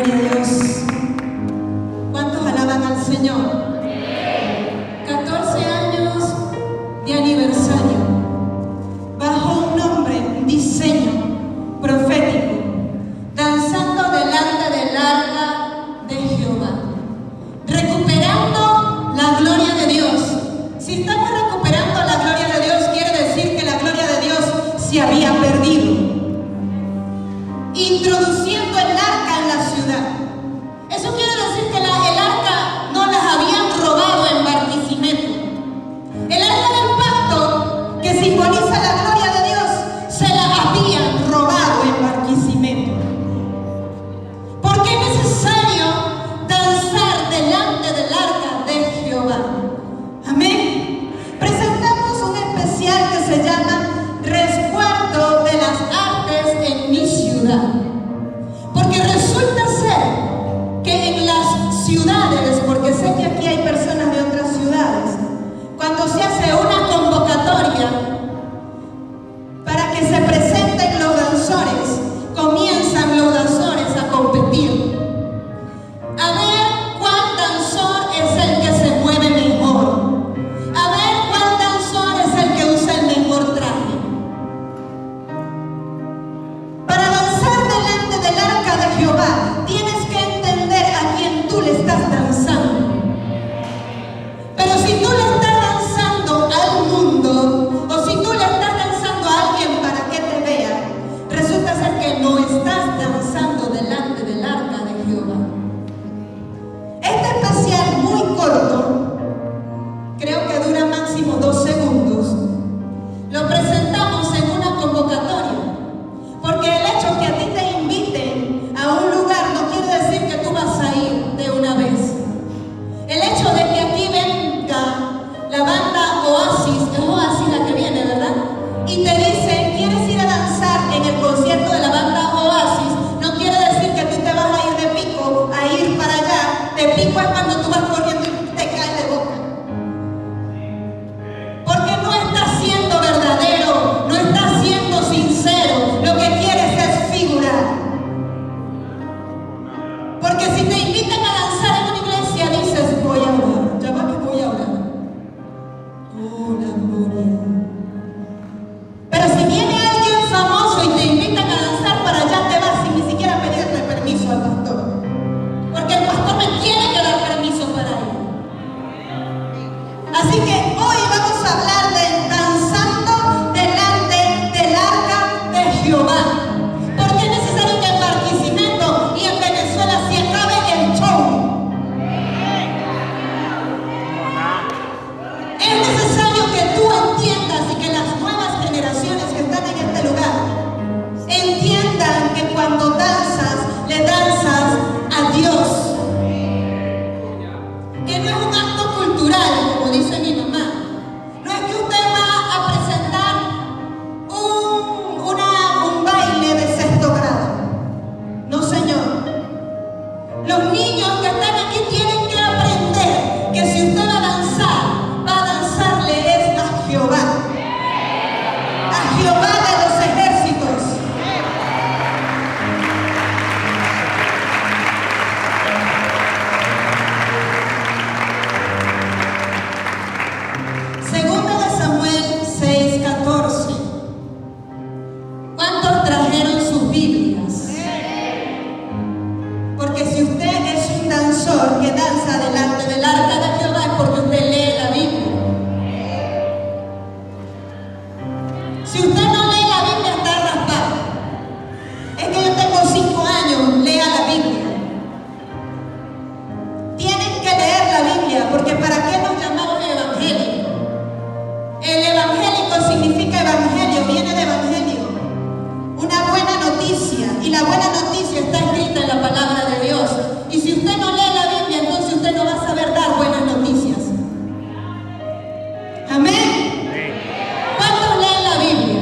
Gloria a Dios. ¿Cuántos alaban al Señor? 14 años de aniversario, bajo un nombre, un diseño profético, danzando delante del arca de Jehová, recuperando la gloria de Dios. Si estamos recuperando la gloria de Dios, quiere decir que la gloria de Dios se había perdido. Introduciendo el arca en la ciudad. Eso quiere decir que el arca no las habían robado en Barquisimeto. El arca del pacto, que simboliza la gloria de Dios, se la habían robado en Barquisimeto. Porque es necesario danzar delante del arca de Jehová. Amén. Presentamos un especial que se llama Resguardo de las Artes en mi ciudad. Porque resulta ser que en las ciudades, porque sé que aquí hay personas de otras ciudades, cuando se hace una convocatoria para que se presenten los danzores, comienzan los danzores a competir. A ver cuál danzor es el que se mueve mejor. A ver cuál danzor es el que usa el mejor traje. Para danzar delante del arca de Jehová, tienes que entender a quién tú le estás danzando. Pero si tú le estás danzando al mundo, o si tú le estás danzando a alguien para que te vea, resulta ser que no estás danzando delante del arca de Jehová. Este especial muy corto, creo que dura máximo 2 segundos, lo presentamos en una convocatoria. Porque el hecho que a ti te inviten a un lugar no quiere decir que tú vas a ir de una vez. El hecho de que aquí venga la banda Oasis, es Oasis la que viene, ¿verdad? Y te dicen, ¿quieres ir a danzar en el concierto de la banda Oasis? No quiere decir que tú te vas a ir de pico, a ir para allá. De pico es cuando tú vas corriendo y te caes de boca. Porque no estás siendo verdadero, no estás siendo sincero, lo que quieres es figurar. Porque si te invitan a danzar en una iglesia, dices, voy a orar, ya va que voy a orar. Oh, la gloria. Pero si viene alguien famoso y te invitan a danzar, para allá te vas sin ni siquiera pedirle permiso al pastor. Porque el pastor me tiene que dar permiso para ir. Así que hoy vamos a hablar de danzando delante del arca de Jehová. Porque es necesario que en Barquisimeto y en Venezuela se acabe el show. Es necesario que tú entiendas y que las nuevas generaciones que están en este lugar entiendan que cuando danzas, le danzas a Dios. Que no es un acto cultural, como dice mi mamá. No es que usted va a presentar un baile de 6º grado. No, señor. Los niños que están aquí tienen que aprender que si usted va a danzarle es a Jehová. A Jehová de los ejércitos. Segunda de Samuel 6:14. ¿Cuántos trajeron sus Biblias? Porque si usted es un danzor que danza delante del arca de Jehová, es porque usted lee la Biblia. Si usted no lee la Biblia, está raspado. Es que yo tengo 5 años, lea la Biblia. Tienen que leer la Biblia, porque ¿para qué nos llamamos evangélicos? El evangélico significa evangelio, viene de evangelio. Una buena noticia, y la buena noticia está escrita en la palabra de Dios. Y si usted no lee la Biblia, entonces usted no va a saber dar buenas noticias. Amén. ¿Cuántos leen la Biblia?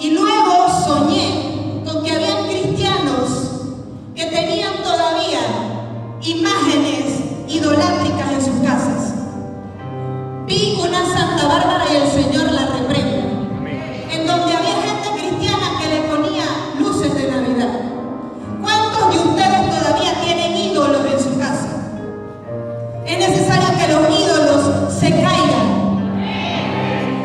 Y luego soñé con que habían cristianos que tenían todavía imágenes idolátricas en sus casas. Vi una Santa Bárbara y el Señor la reprenda, en donde había gente cristiana que le ponía luces de Navidad. ¿Cuántos de ustedes todavía tienen ídolos en su casa? Es necesario que los ídolos se caigan.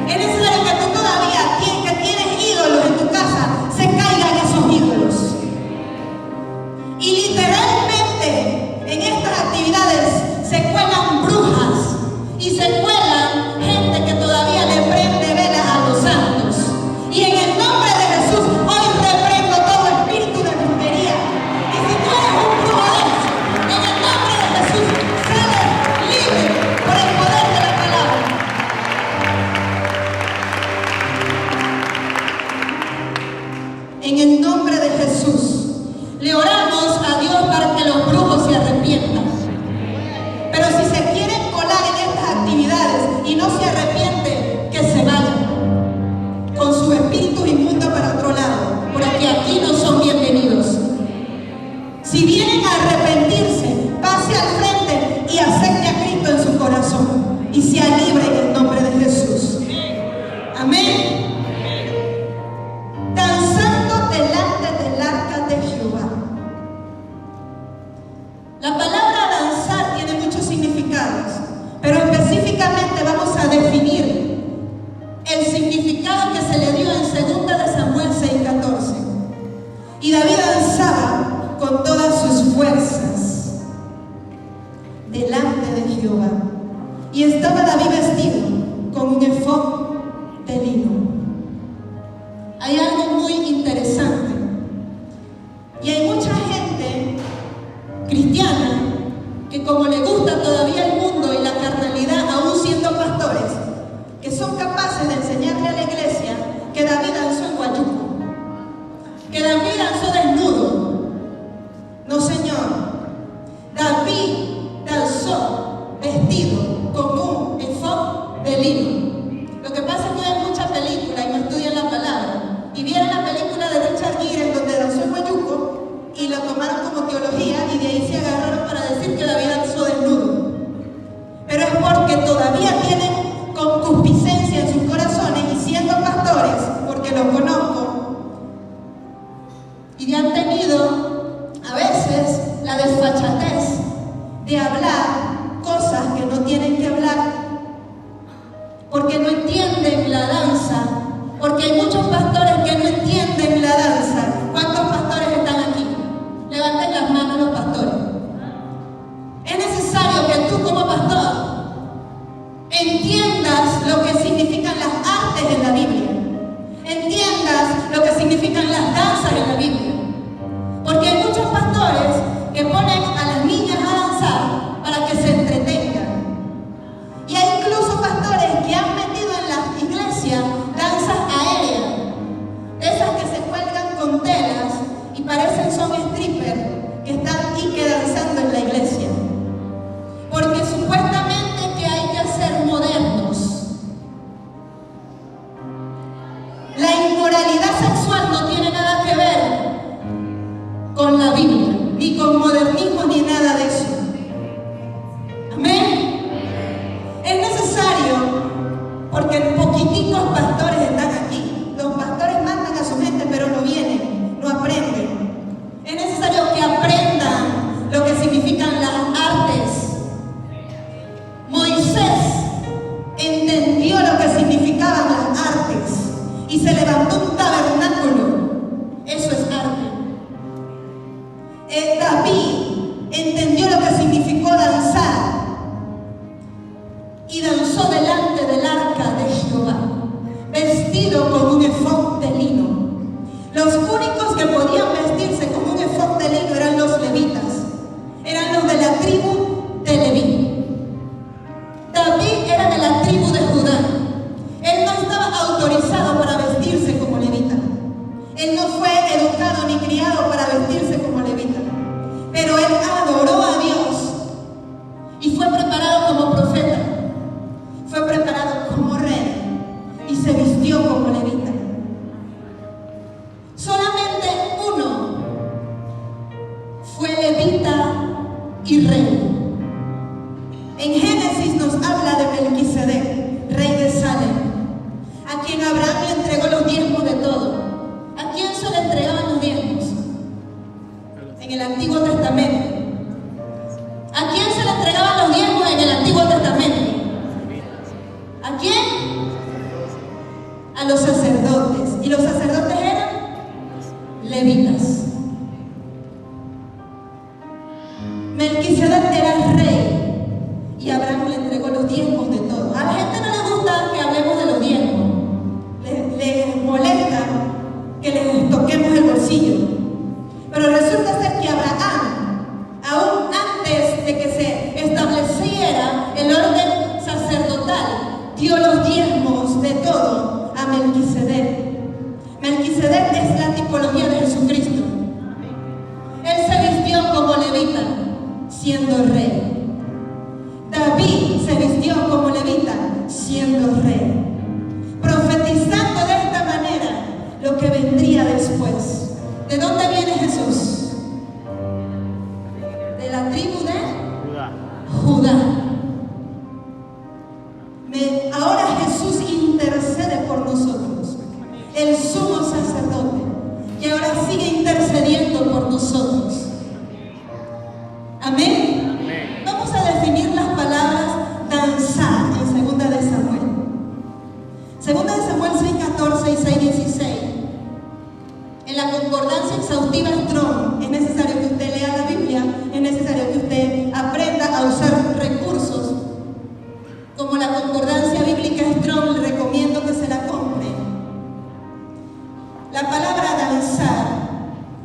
Es necesario que tú todavía que tienes ídolos en tu casa, se caigan esos ídolos. Y literalmente en estas actividades se cuelan brujas y se cuelan gente que todavía le prende velas a los santos. Y en el nombre de Jesús hoy reprendo todo espíritu de brujería. Y si tú eres un brujo de eso, en el nombre de Jesús sales libre por el poder de la palabra. En el nombre de Jesús le oramos a Dios para que los brujos se arrepientan. Pero si se quieren colar en estas actividades y no se arrepienten, que se vayan con su espíritu inmundo para otro lado, porque aquí no son bienvenidos. Si vienen a arrepentirse, pase al frente y acepte a Cristo en su corazón y sea libre en el nombre de Jesús. Amén. Danzando delante del arca de Jehová. La palabra danzar tiene muchos significados, pero específicamente vamos a definir el significado que se le dio en 2 de Samuel 6:14. Y David danzaba con todas sus fuerzas delante de Jehová. Y estaba David vestido con un efod de lino. Hay algo muy interesante. Y hay mucha gente cristiana que, como le gusta todavía el mundo y la carnalidad, aún siendo pastores, que son capaces de enseñarle a la iglesia que David danzó en guayuco, que David danzó desnudo. No, señor. David danzó vestido con un efod de lino. Lo que pasa es que hay mucha película y no estudian la palabra. Y vieron la película de Richard Gere en donde danzó en guayuco y lo tomaron como teología y de ahí se agarraron para decir que David danzó desnudo. Pero es porque todavía tienen concupiscencia en sus corazones y siendo pastores, porque los conozco, y han tenido a veces la desfachatez de hablar cosas que no tienen que hablar, porque no entienden la danza, porque hay muchos pastores que no entienden la danza. ¿Cuántos pastores están aquí? Levanten las manos los pastores. Es necesario que tú como pastor entiendas lo que significan las artes en la Biblia, entiendas lo que significan las danzas en la Biblia, porque hay muchos pastores que ponen a las niñas a danzar para que se entretengan, y hay incluso pastores que han metido en las iglesias danzas aéreas, de esas que se cuelgan con telas y parecen son strippers que están y que danzando en la iglesia, porque supuestamente que hay que ser modernos. La inmoralidad sexual no tiene nada que ver con la Biblia, ni con modernismo, ni nada de eso. Amén. Es necesario, porque poquiticos pastores están aquí. Los pastores mandan a su gente, pero no vienen, no aprenden. Es necesario que aprendan lo que significan las artes. Moisés entendió lo que significaban las artes y se levantó un tabernáculo. Eso es arte. David entendió lo que significó danzar y danzó delante del arca de Jehová, vestido con un efod de lino. Los únicos que podían vestirse con un efod de lino eran los levitas, eran los de la tribu de Leví. David era de la tribu de Judá. Él no estaba autorizado para vestirse como levita. Melquisedec es la tipología de Jesucristo. Él se vistió como levita, siendo rey. David se vistió como levita, siendo rey, profetizando de esta manera lo que vendría después. ¿De dónde viene Jesús? De la tribu de Judá. Ahora Jesús intercede por nosotros, el sumo sacerdote, que ahora sigue intercediendo por nosotros. Amén. Vamos a definir las palabras danzar en 2 de Samuel. 2 de Samuel 6:14 y 6:16. En la concordancia exhaustiva Strong, es necesario que usted lea la Biblia, es necesario que usted aprenda a usar recursos como la concordancia bíblica Strong. Le recomiendo que se la compre. La palabra danzar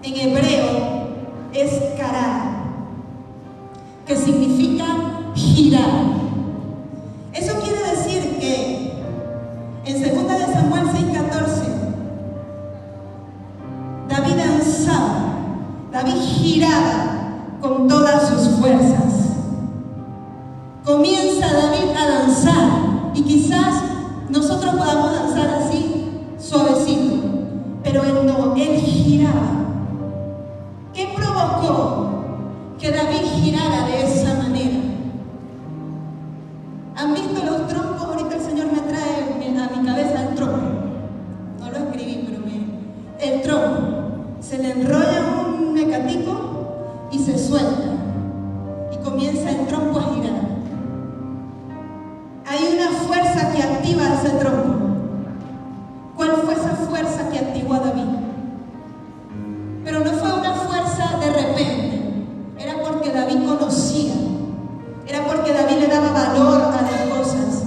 en hebreo es kará, que significa girar. Eso quiere decir que en 2 de Samuel 6:14 David danzaba, David giraba con todas sus fuerzas. Comienza David a danzar, y quizás nosotros podamos danzar así, suavecito, pero él no, él giraba. ¿Qué provocó que David girara de esa manera? ¿Han visto los trompos? Ahorita el Señor me trae a mi cabeza el trompo. No lo escribí, pero el trompo. Se le enrolla un mecatico y se suelta, y comienza el trompo a girar. Hay una fuerza que activa ese trompo. ¿Cuál fue esa fuerza que activó a David? Pero no fue una fuerza de repente. Era porque David conocía. Era porque David le daba valor a las cosas.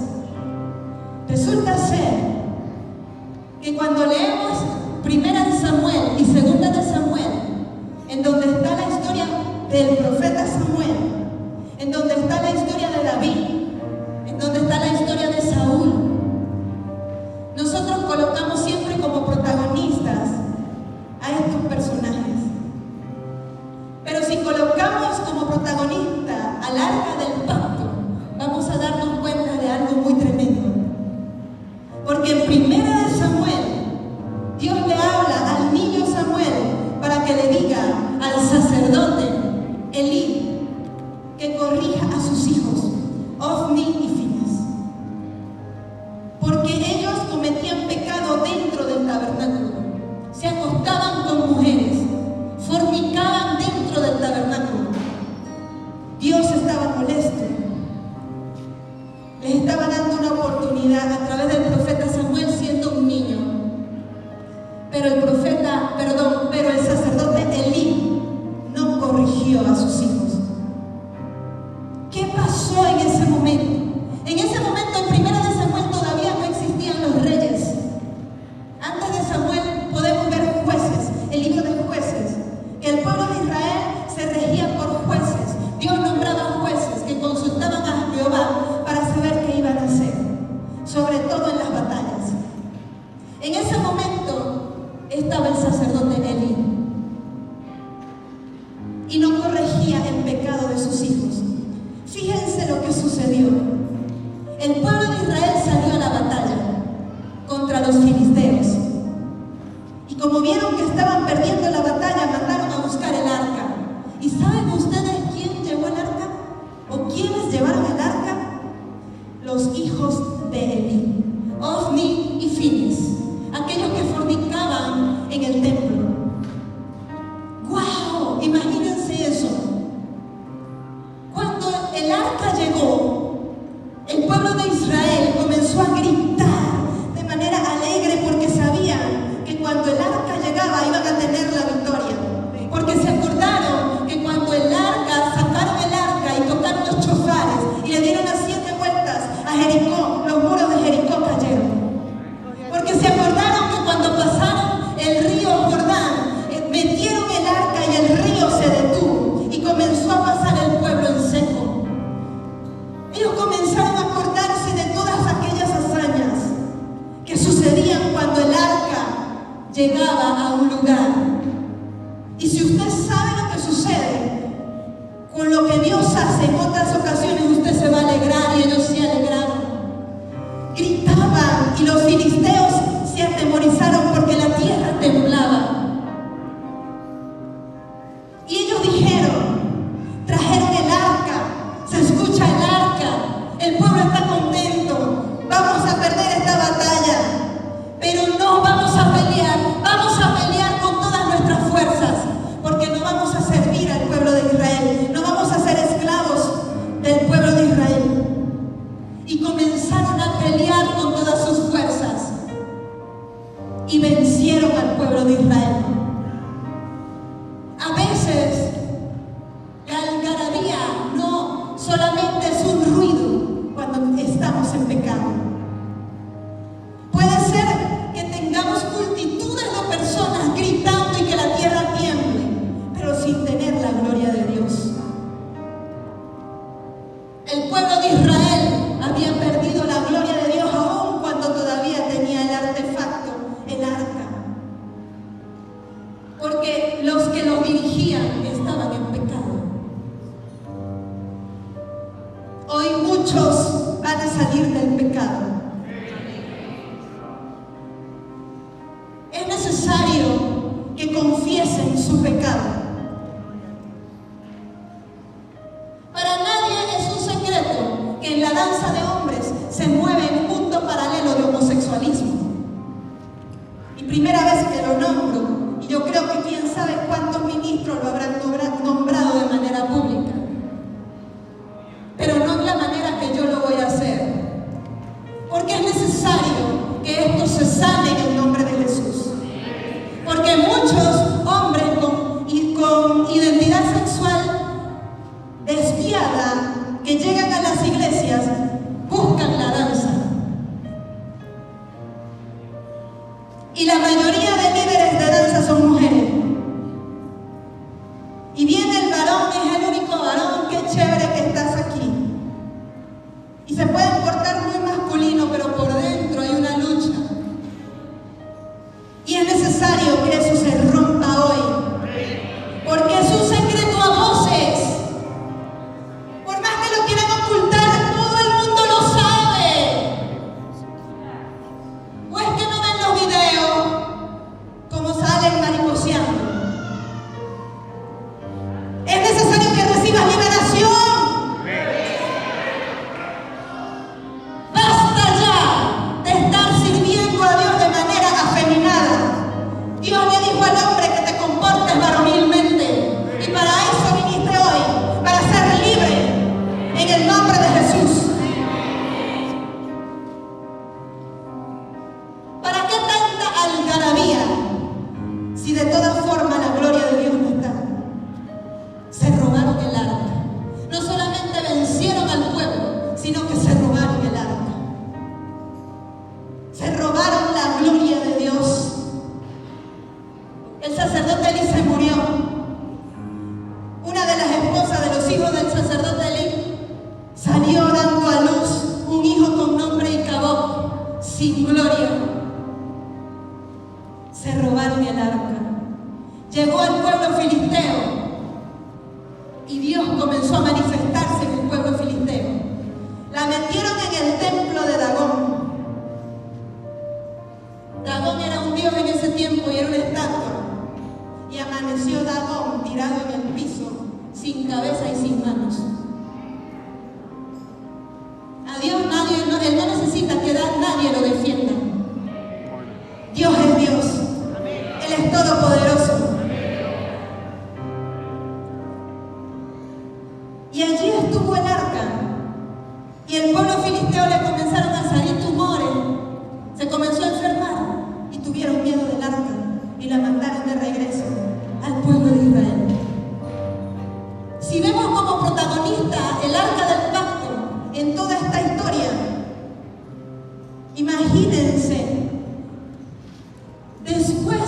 Resulta ser que cuando leemos 1 de Samuel y 2 de Samuel, en donde está la historia del profeta Samuel, en donde está la historia de David, en donde está la historia de Saúl, nosotros colocamos siempre como protagonistas a estos personajes. Pero si colocamos como protagonista al arca del pacto, vamos a darnos cuenta de algo muy tremendo. Porque en 1 de Samuel, Dios le habla al niño Samuel para que le diga al sacerdote Elí que corrija a sus hijos, Ofni y Finehas, porque ellos cometían pecado dentro del tabernáculo. Se acostaban con mujeres, fornicaban dentro del tabernáculo. Dios estaba molesto. Les estaba dando una oportunidad a través del profeta Samuel siendo un niño. Pero el sacerdote Elí no corrigió a sus hijos. ¿Qué pasó en ese momento? En ese momento, en 1 de Samuel, todavía no existían los reyes. Antes de Samuel podemos ver jueces, el libro de jueces. El pueblo de Israel se regía por jueces. Dios nombraba jueces que consultaban a Jehová para saber qué iban a hacer, sobre todo en las batallas. En ese momento estaba el sacerdote Elí y no corregía el pecado de sus hijos. Fíjense lo que sucedió. El pueblo de Israel salió a la batalla contra los filisteos, y como vieron que estaban perdiendo la batalla, mandaron a buscar el arca. ¿Y saben ustedes quién llevó el arca? ¿O quiénes llevaron el arca? Los hijos de Elí, Ofni y Finehas, aquellos que fornicaban en el templo. ¡Guau! Imagínense eso. Cuando el arca llegó, el pueblo de Israel comenzó a gritar de manera alegre, porque sabían que cuando el arca llegaba iban a tener la victoria. Porque se acordaron que cuando sacaron el arca y tocaron los chofares y le dieron las 7 vueltas a Jericó, los muros de Jericó, llegaba a un lugar. Y si usted sabe lo que sucede con lo que Dios hace en otras ocasiones, usted se va a alegrar, y ellos se alegraron. Gritaban y los filisteos se atemorizaron porque la tierra temblaba. Y ellos dijeron, trajeron el arca, se escucha el arca, el pueblo está contento, vamos a perder esta batalla, pero no vamos a pelear con todas nuestras fuerzas, porque no vamos a servir al pueblo de Israel, no vamos a ser esclavos del pueblo de Israel. Y comenzaron a pelear con todas sus fuerzas y vencieron al pueblo de Israel. A veces la algarabía no solamente es un ruido cuando estamos en pecado. Puede ser que tengamos multitudes de personas gritando y que la tierra tiemble, pero sin tener la gloria de Dios. El pueblo de Israel había perdido la gloria de Dios aún cuando todavía tenía el artefacto, el arca. Porque los que lo dirigían estaban en pecado. Hoy muchos van a salir del pecado. Es necesario que confiesen su pecado. Para nadie es un secreto que en la danza de hombres se mueve un mundo paralelo de homosexualismo. Y primera vez que lo nombro, y yo creo que quién sabe cuántos ministros lo habrán nombrado de manera pública, pero no en la manera que yo lo voy a hacer, porque es necesario que esto se sane en el nombre de Jesús. Porque muchos hombres con identidad sexual desviada que llegan a las iglesias buscan la danza. Y la mayoría de líderes de danza son mujeres. Y viene el varón, es el único varón, qué chévere que estás aquí. Y se pueden portar muy masculino, pero por dentro hay una lucha. Y es necesario que eso se rompa hoy, porque es un secreto a voces. Por más que lo quieran ocultar, todo el mundo lo sabe. ¿O es que no ven los videos como salen mariposeando? Es necesario que recibas liberación. Basta ya de estar sirviendo a Dios de manera afeminada. Dios le dijo al hombre que te comportes varonilmente. Y para eso viniste hoy, para ser libre en el nombre de Jesús. ¿Para qué tanta algarabía si de todas formas la gloria de Dios no está? Se robaron el arca. No solamente vencieron al pueblo, sino que se robaron el arca. Se robaron la gloria de Dios. El sacerdote Elí se murió. Una de las esposas de los hijos del sacerdote Elí salió dando a luz un hijo con nombre Icabod, sin gloria. Se robaron el arca. Llegó al pueblo filisteo y Dios comenzó a manifestarse en el pueblo filisteo. La metieron en el templo de Dagón. Dagón era un dios en ese tiempo y era una estatua. Y amaneció Dagón tirado en el piso, sin cabeza y sin manos. A Dios Él no necesita que nadie lo defienda. Dios es Dios. Él es todopoderoso. Y allí estuvo el arca. Y el pueblo filisteo le comenzaron a salir tumores. Se comenzó a enfermar y tuvieron miedo del arca y la mandaron de regreso al pueblo de Israel. Si vemos como protagonista el arca del pacto en toda esta historia, imagínense, después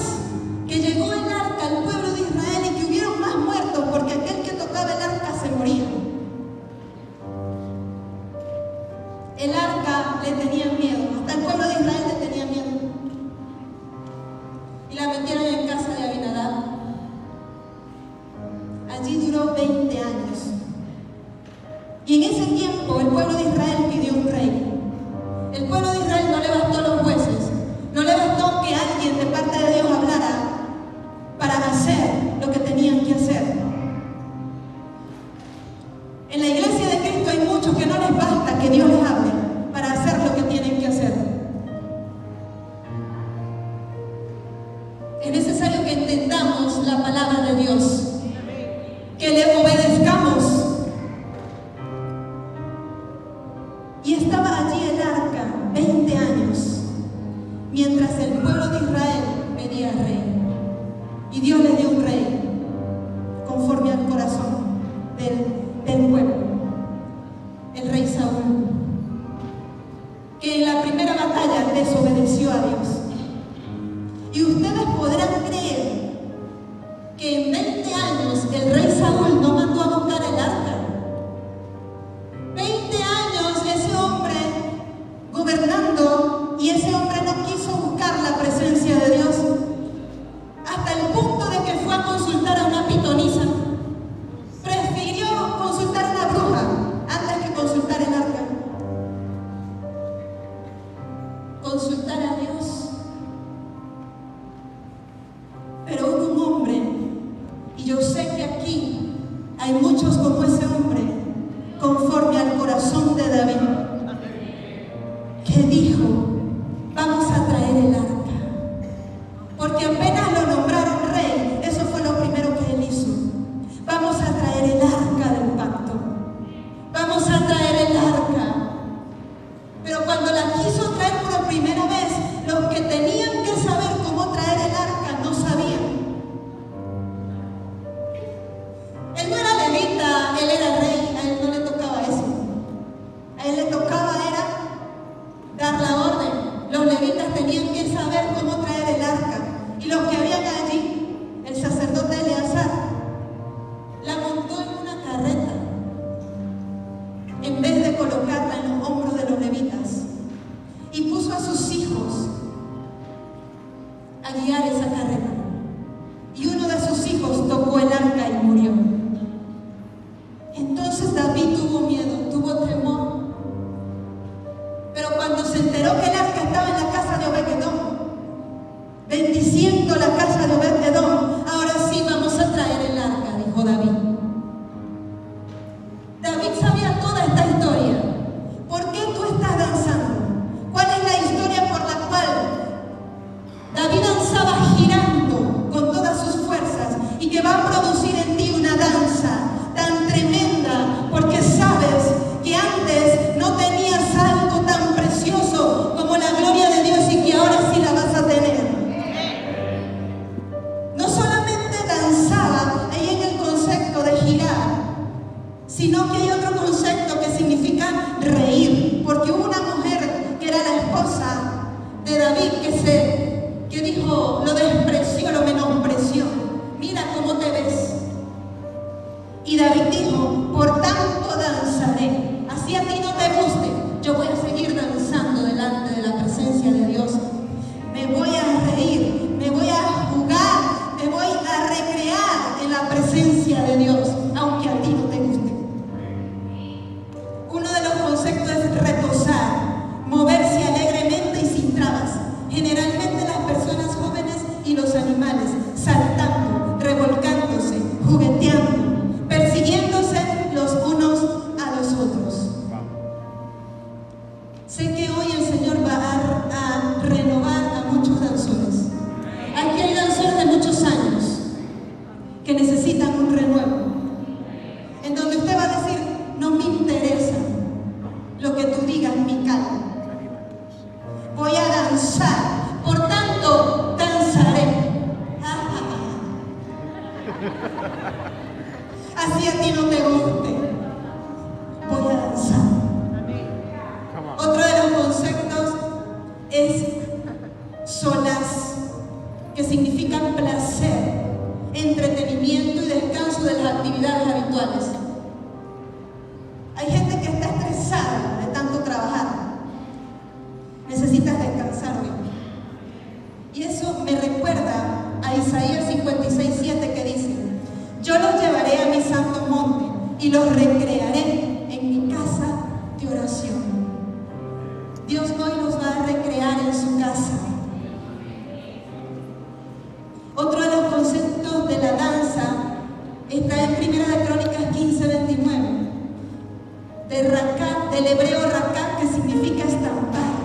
que llegó el arca y la metieron en casa de Abinadab. Allí duró 20 años. Y en ese tiempo el pueblo de Israel pidió un rey. El pueblo de Israel no le bastó los jueces, no le bastó que alguien de parte de Dios hablara para hacer lo que tenían que hacer. En la iglesia de Cristo hay muchos que no les basta que Dios les hable para hacer lo que tienen que hacer. Es necesario que entendamos la palabra de Dios, que le obedezcamos. Y estaba allí el arca 20 años, mientras el pueblo de Israel pedía rey. Y Dios le dio un rey conforme al corazón del pueblo, el rey Saúl, que en la primera batalla desobedeció a Dios. Y ustedes podrán creer que en 20 años el rey Saúl no mandó a buscar el arca. 20 años ese hombre gobernando, y ese hombre no quiso buscar la presencia de Dios, hasta el punto de que fue a consultar a una pitonisa. Prefirió consultar a una bruja antes que consultar el arca. Consultar a Dios. Pero hubo un hombre, y yo sé que aquí hay muchos como ese hombre, conforme al corazón de David, que dijo: vamos a traer el arca. Porque apenas lo nombraron rey, eso fue lo primero que él hizo. Vamos a traer el arca del pacto. Vamos a traer el arca. Pero cuando la quiso traer por primera vez, los que tenían que saber cómo traer el arca no sabían. Él no era levita, él era rey, a él no le tocaba eso. A él le tocaba era dar la orden. Los levitas tenían que saber cómo traer el arca. Y los que habían allí, el sacerdote Eleazar, la montó en una carreta en vez de colocarla en los hombros de los levitas, y puso a sus hijos a guiar esa carreta. Y uno de sus hijos tocó el arca y murió. Entonces David tuvo miedo, tuvo temor. Pero cuando se enteró que el arca estaba en la casa de Obed-Edom, bendiciendo la casa de Obed-Edom, ahora sí vamos a traer el arca, dijo David. David sabía toda esta historia. ¿Por qué tú estás danzando? ¿Cuál es la historia por la cual David danzaba girando con todas sus fuerzas y que va a producir en ti una danza tan tremenda? Porque sabes que antes no tenías algo tan precioso como la gloria de Dios, y que ahora sí la vas a tener. No solamente danzaba ahí en el concepto de girar, sino que hay otro concepto que significa reír, porque hubo una mujer que era la esposa de David que dijo, lo despreció, lo menospreció. Mira cómo te ves. Y David dijo: por tanto danzaré, así a ti no te guste, yo voy a seguir danzando delante de la presencia de Dios. Me voy a reír, me voy a jugar, me voy a recrear en la presencia de Dios, aunque a ti no te guste. Uno de los conceptos es reposar, moverse alegremente y sin trabas. Generalmente las personas jóvenes y los animales, saltando, revolcándose, jugueteando, persiguiéndose los unos a los otros. Sé que hoy el Señor va a renovar a muchos danzores. Aquí hay danzores de muchos años que necesitan un renuevo, en donde usted va a decir: no me interesa lo que tú digas, Mical. Voy a danzar, por tanto danzaré. Así a ti no te guste, voy a danzar. Otro de los conceptos es solaz, que significan placer, entretenimiento y descanso de las actividades habituales. Hay gente que está estresada de tanto trabajar. Necesitas descansar hoy. Y eso me recuerda Isaías 56:7, que dice: yo los llevaré a mi santo monte y los recrearé en mi casa de oración. Dios hoy nos va a recrear en su casa. Otro de los conceptos de la danza está en 1 Crónicas 15:29, del hebreo rakat, que significa estampar.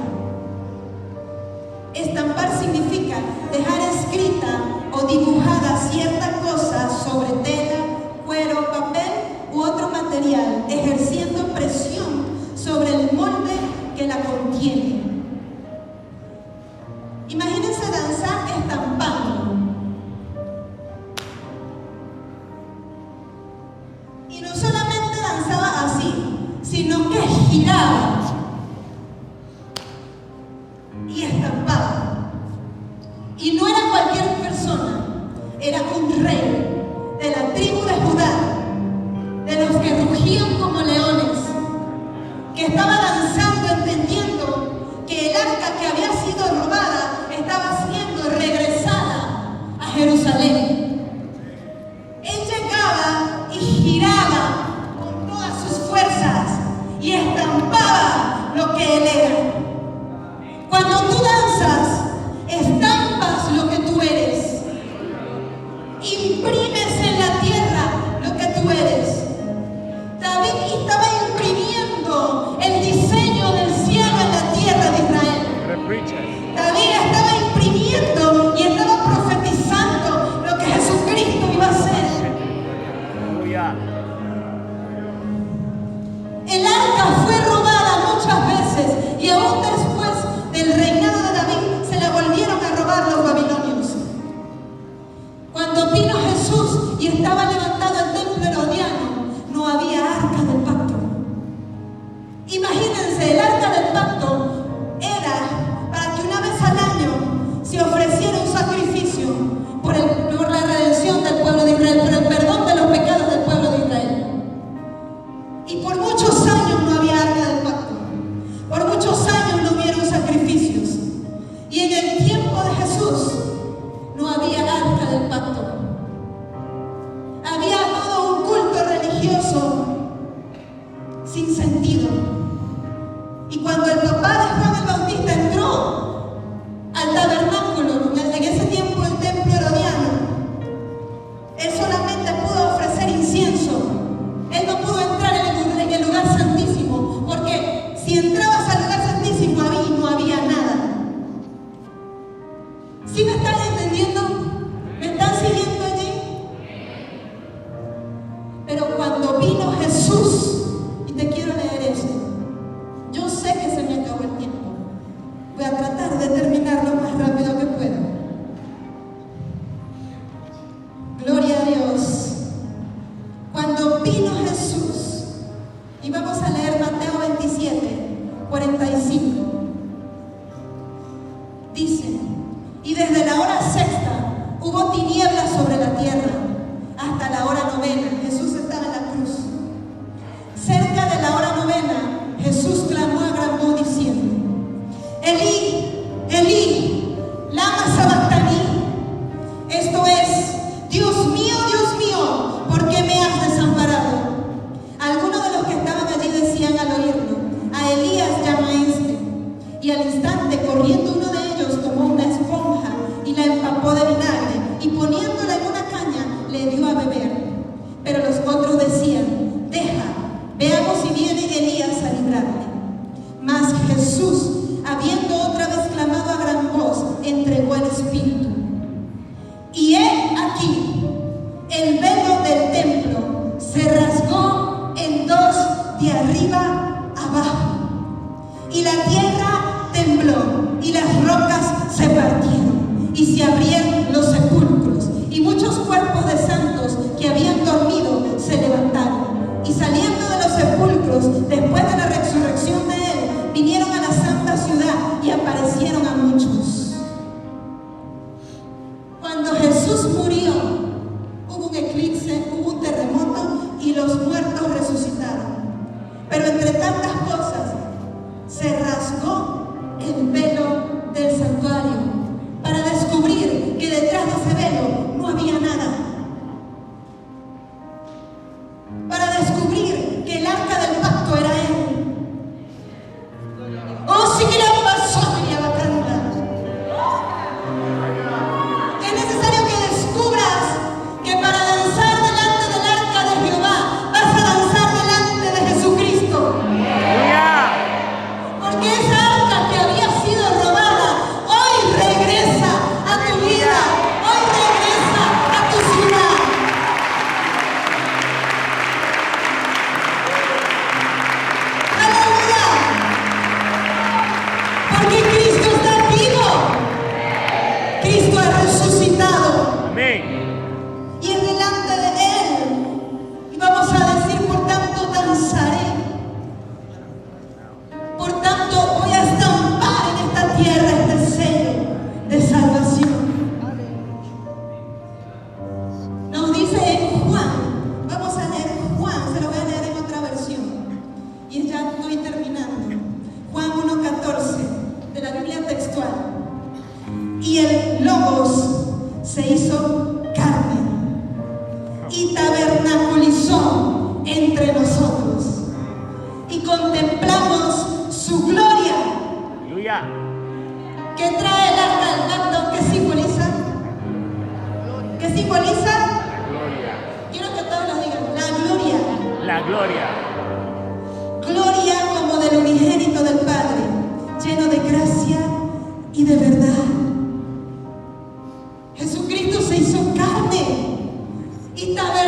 Estampar significa dejar escrita o dibujada cierta cosa sobre tela, cuero, papel u otro material, ejerciendo presión sobre el molde que la contiene. Imagínense danzar estampando. Y no solamente danzaba así, sino que giraba y estampaba. Y no era cualquier persona, era un rey de la tribu de Judá, de los que rugían como leones, que estaba danzando, entendiendo que el arca que había sido robada estaba siendo regresada a Jerusalén. Él llegaba y giraba con todas sus fuerzas y estampaba lo que él era. Cuando tú danzas, estampas lo que tú eres, imprimes en la tierra lo que tú eres. David estaba imprimiendo el diseño del cielo en la tierra de Israel. David estaba imprimiendo y estaba profetizando lo que Jesucristo iba a hacer. El arca fue robada muchas veces y aún después del reinado de David se la volvieron a robar los babilonios. Cuando vino Jesús y estaba levantado el templo herodiano, no había arca del pacto. Imagínense, el arca del pacto era para que una vez al año se ofreciera un sacrificio por la redención del pueblo de Israel, por el perdón de los pecados del pueblo de Israel. Y por muchos años no había arca del pacto. Por muchos años no hubieron sacrificios. Y en el tiempo de Jesús no había arca del pacto. Había todo un culto religioso sin sentido. Y cuando el papá de Juan el Bautista entró al tabernáculo, en ese tiempo el templo herodiano, él solamente pudo ofrecer incienso. Él no pudo entrar en el lugar santísimo, porque si entrabas al lugar santísimo ahí no había nada. ¿Sí me están entendiendo? ¿Me están siguiendo allí? Pero cuando vino Jesús, y te quiero leer esto, yo sé que se me acabó el tiempo, voy a tratar de terminar lo más rápido que pueda. Gloria a Dios. Cuando vino Jesús, y vamos a leer Mateo 27:45, dice: y desde la hora sexta hubo tinieblas sobre la tierra hasta la hora novena. Jesús estaba en la cruz. Cerca de la hora novena, Jesús clamó a gran voz diciendo: Elí, Elí, lama sabactani. Esto es: Dios mío, ¿por qué me has desamparado? Algunos de los que estaban allí decían al oírlo: a Elías llama este. Y al instante, corriendo uno de ellos, tomó una esponja y la empapó de vinagre, y poniéndola en una caña, le dio a beber. Pero los otros decían: deja, veamos si viene Elías a librarle. Mas Jesús, habiendo otra vez clamado a gran voz, entregó el Espíritu. Y he aquí, el velo del templo se rasgó en dos de arriba abajo, y la tierra tembló, y las rocas se partieron, y se abrieron los sepulcros, y muchos cuerpos de santos que habían dormido se levantaron, y saliendo de los sepulcros, después de la resurrección de él, vinieron a la santa ciudad y aparecieron a muchos. Cuando Jesús murió, hubo un eclipse ¿Qué simboliza? La gloria. Quiero que todos lo digan. La gloria. La gloria. Gloria como del unigénito del Padre, lleno de gracia y de verdad. Jesucristo se hizo carne y tabernaculó